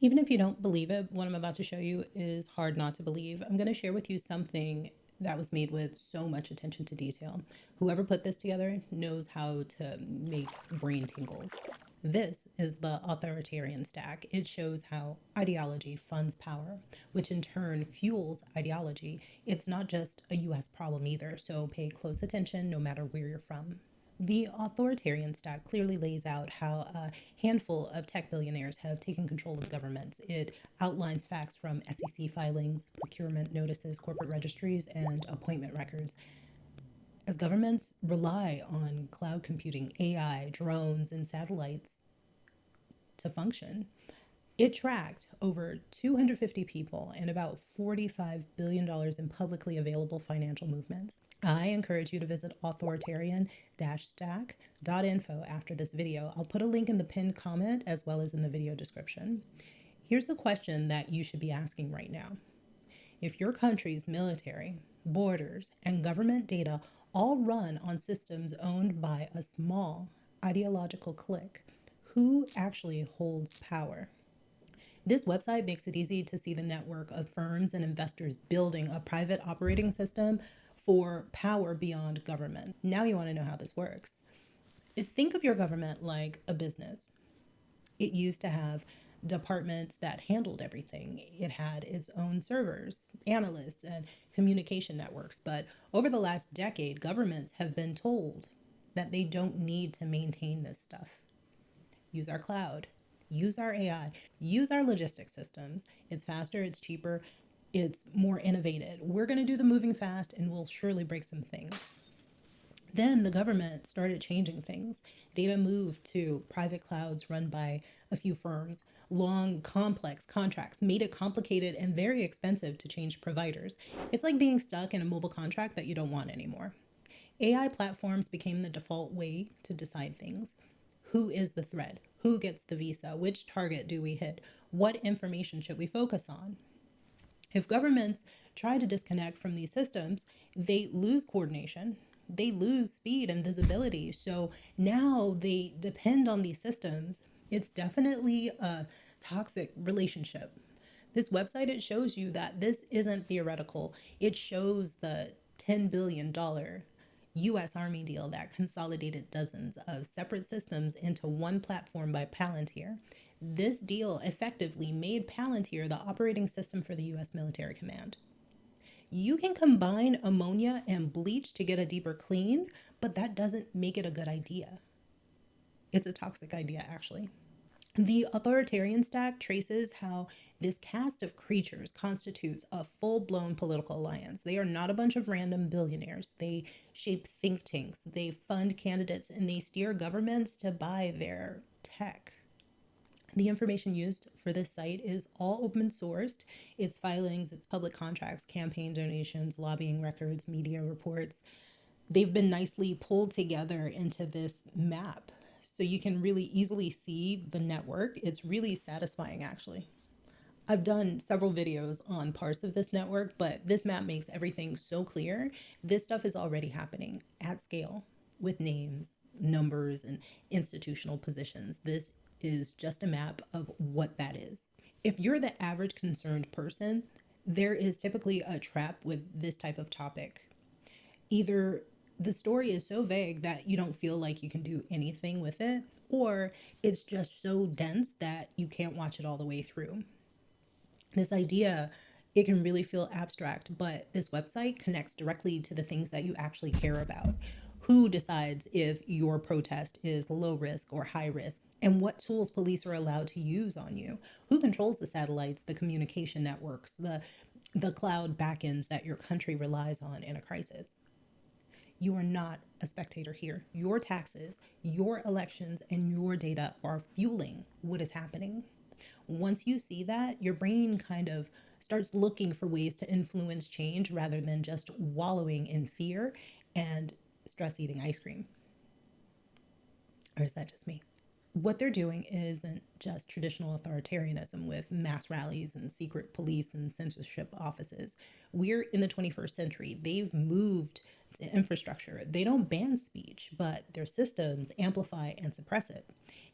Even if you don't believe it, what I'm about to show you is hard not to believe. I'm going to share with you something that was made with so much attention to detail. Whoever put this together knows how to make brain tingles. This is the Authoritarian Stack. It shows how ideology funds power, which in turn fuels ideology. It's not just a US problem either, so pay close attention no matter where you're from. The authoritarian stack clearly lays out how a handful of tech billionaires have taken control of governments. It outlines facts from SEC filings, procurement notices, corporate registries, and appointment records. As governments rely on cloud computing, AI, drones, and satellites to function, it tracked over 250 people and about $45 billion in publicly available financial movements. I encourage you to visit authoritarian-stack.info after this video. I'll put a link in the pinned comment as well as in the video description. Here's the question that you should be asking right now. If your country's military, borders, and government data all run on systems owned by a small ideological clique, who actually holds power? This website makes it easy to see the network of firms and investors building a private operating system for power beyond government. Now you want to know how this works. Think of your government like a business. It used to have departments that handled everything. It had its own servers, analysts, and communication networks. But over the last decade, governments have been told that they don't need to maintain this stuff. Use our cloud, use our AI, use our logistics systems. It's faster, it's cheaper, it's more innovative. We're going to do the moving fast and we'll surely break some things. Then the government started changing things. Data moved to private clouds run by a few firms. Long, complex contracts made it complicated and very expensive to change providers. It's like being stuck in a mobile contract that you don't want anymore. AI platforms became the default way to decide things. Who is the threat? Who gets the visa? Which target do we hit? What information should we focus on? If governments try to disconnect from these systems, they lose coordination, they lose speed and visibility. So now they depend on these systems. It's definitely a toxic relationship. This website, it shows you that this isn't theoretical. It shows the $10 billion US Army deal that consolidated dozens of separate systems into one platform by Palantir. This deal effectively made Palantir the operating system for the US military command. You can combine ammonia and bleach to get a deeper clean, but that doesn't make it a good idea. It's a toxic idea, actually. The authoritarian stack traces how this cast of creatures constitutes a full-blown political alliance. They are not a bunch of random billionaires. They shape think tanks, they fund candidates, and they steer governments to buy their tech. The information used for this site is all open sourced. Its filings, its public contracts, campaign donations, lobbying records, media reports. They've been nicely pulled together into this map so you can really easily see the network. It's really satisfying, actually. I've done several videos on parts of this network, but this map makes everything so clear. This stuff is already happening at scale with names, numbers, and institutional positions. This is just a map of what that is. If you're the average concerned person, there is typically a trap with this type of topic. Either the story is so vague that you don't feel like you can do anything with it, or it's just so dense that you can't watch it all the way through. This idea, it can really feel abstract, but this website connects directly to the things that you actually care about. Who decides if your protest is low risk or high risk, and what tools police are allowed to use on you? Who controls the satellites, the communication networks, the cloud backends that your country relies on in a crisis? You are not a spectator here. Your taxes, your elections, and your data are fueling what is happening. Once you see that, your brain kind of starts looking for ways to influence change rather than just wallowing in fear and stress eating ice cream. Or is that just me? What they're doing isn't just traditional authoritarianism with mass rallies and secret police and censorship offices. We're in the 21st century. They've moved to infrastructure. They don't ban speech, but their systems amplify and suppress it.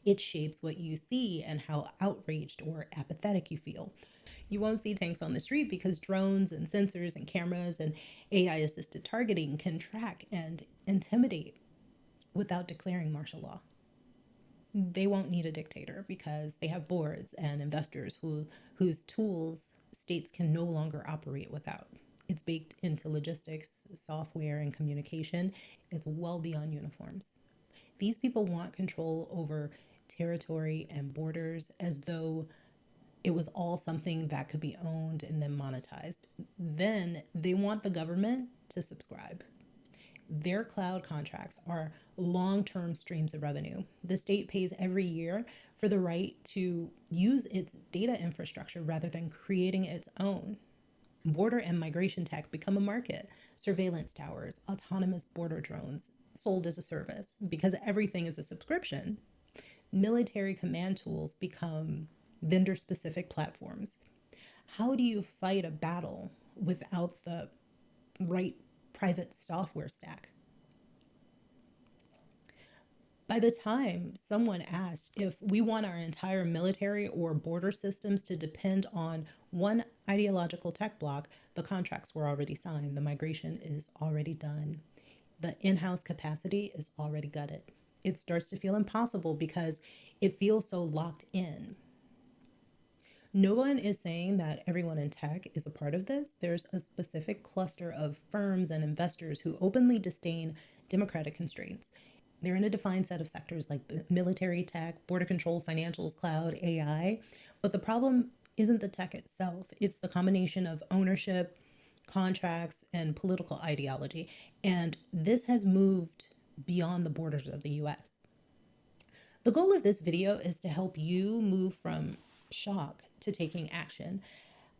It shapes what you see and how outraged or apathetic you feel. You won't see tanks on the street because drones and sensors and cameras and AI assisted targeting can track and intimidate without declaring martial law. They won't need a dictator because they have boards and investors whose tools states can no longer operate without. It's baked into logistics, software, and communication. It's well beyond uniforms. These people want control over territory and borders as though it was all something that could be owned and then monetized. Then they want the government to subscribe. Their cloud contracts are long-term streams of revenue. The state pays every year for the right to use its data infrastructure rather than creating its own. Border and migration tech become a market. Surveillance towers, autonomous border drones, sold as a service because everything is a subscription. Military command tools become vendor-specific platforms. How do you fight a battle without the right private software stack? By the time someone asked if we want our entire military or border systems to depend on one ideological tech block, the contracts were already signed. The migration is already done. The in-house capacity is already gutted. It starts to feel impossible because it feels so locked in. No one is saying that everyone in tech is a part of this. There's a specific cluster of firms and investors who openly disdain democratic constraints. They're in a defined set of sectors like military tech, border control, financials, cloud, AI. But the problem isn't the tech itself. It's the combination of ownership, contracts, and political ideology. And this has moved beyond the borders of the US. The goal of this video is to help you move from shock to taking action.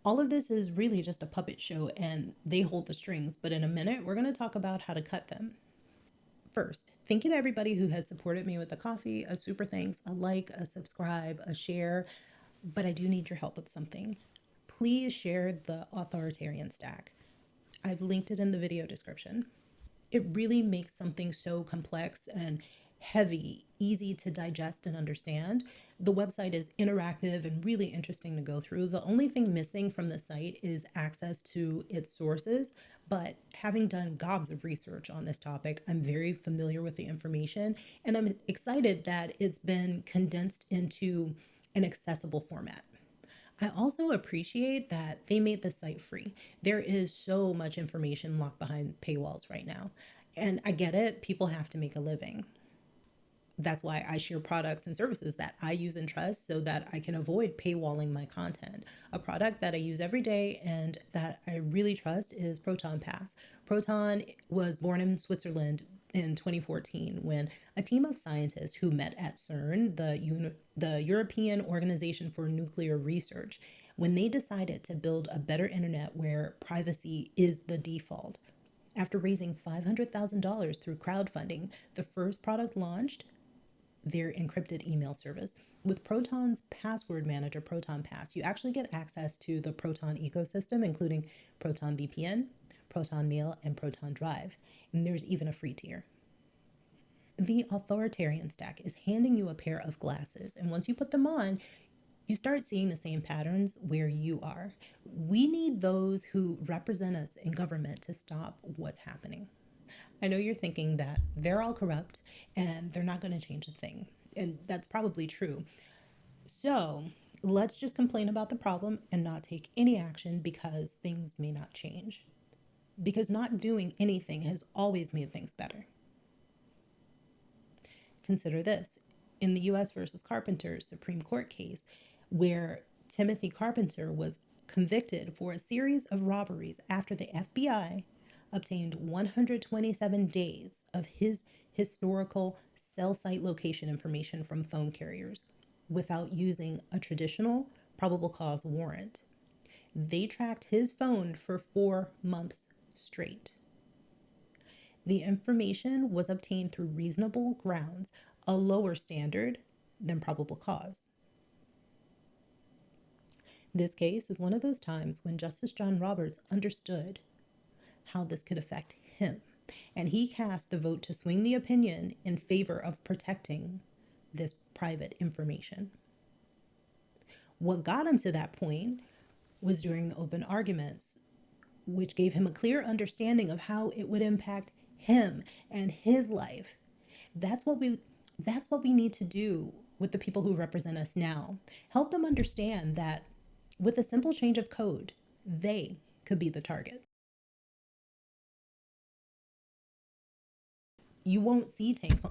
All of this is really just a puppet show and they hold the strings, but in a minute, we're going to talk about how to cut them. First, thank you to everybody who has supported me with a coffee, a super thanks, a like, a subscribe, a share, but I do need your help with something. Please share the Authoritarian Stack. I've linked it in the video description. It really makes something so complex and heavy easy to digest and understand. The website is interactive and really interesting to go through. The only thing missing from the site is access to its sources, but having done gobs of research on this topic, I'm very familiar with the information, and I'm excited that it's been condensed into an accessible format. I also appreciate that they made the site free. There is so much information locked behind paywalls right now. And I get it, people have to make a living. That's why I share products and services that I use and trust so that I can avoid paywalling my content. A product that I use every day and that I really trust is Proton Pass. Proton was born in Switzerland in 2014 when a team of scientists who met at CERN, the European Organization for Nuclear Research, when they decided to build a better internet where privacy is the default. After raising $500,000 through crowdfunding, the first product launched their encrypted email service. With Proton's password manager, Proton Pass, you actually get access to the Proton ecosystem, including Proton VPN, Proton Mail, and Proton Drive. And there's even a free tier. The Authoritarian Stack is handing you a pair of glasses, and once you put them on, you start seeing the same patterns where you are. We need those who represent us in government to stop what's happening. I know you're thinking that they're all corrupt and they're not going to change a thing. And that's probably true. So let's just complain about the problem and not take any action because things may not change. Because not doing anything has always made things better. Consider this. In the U.S. versus Carpenter Supreme Court case, where Timothy Carpenter was convicted for a series of robberies after the FBI obtained 127 days of his historical cell site location information from phone carriers without using a traditional probable cause warrant. They tracked his phone for 4 months straight. The information was obtained through reasonable grounds, a lower standard than probable cause. This case is one of those times when Justice John Roberts understood how this could affect him, and he cast the vote to swing the opinion in favor of protecting this private information. What got him to that point was during the open arguments, which gave him a clear understanding of how it would impact him and his life. That's what we need to do with the people who represent us now. Help them understand that with a simple change of code, they could be the target. You won't see tanks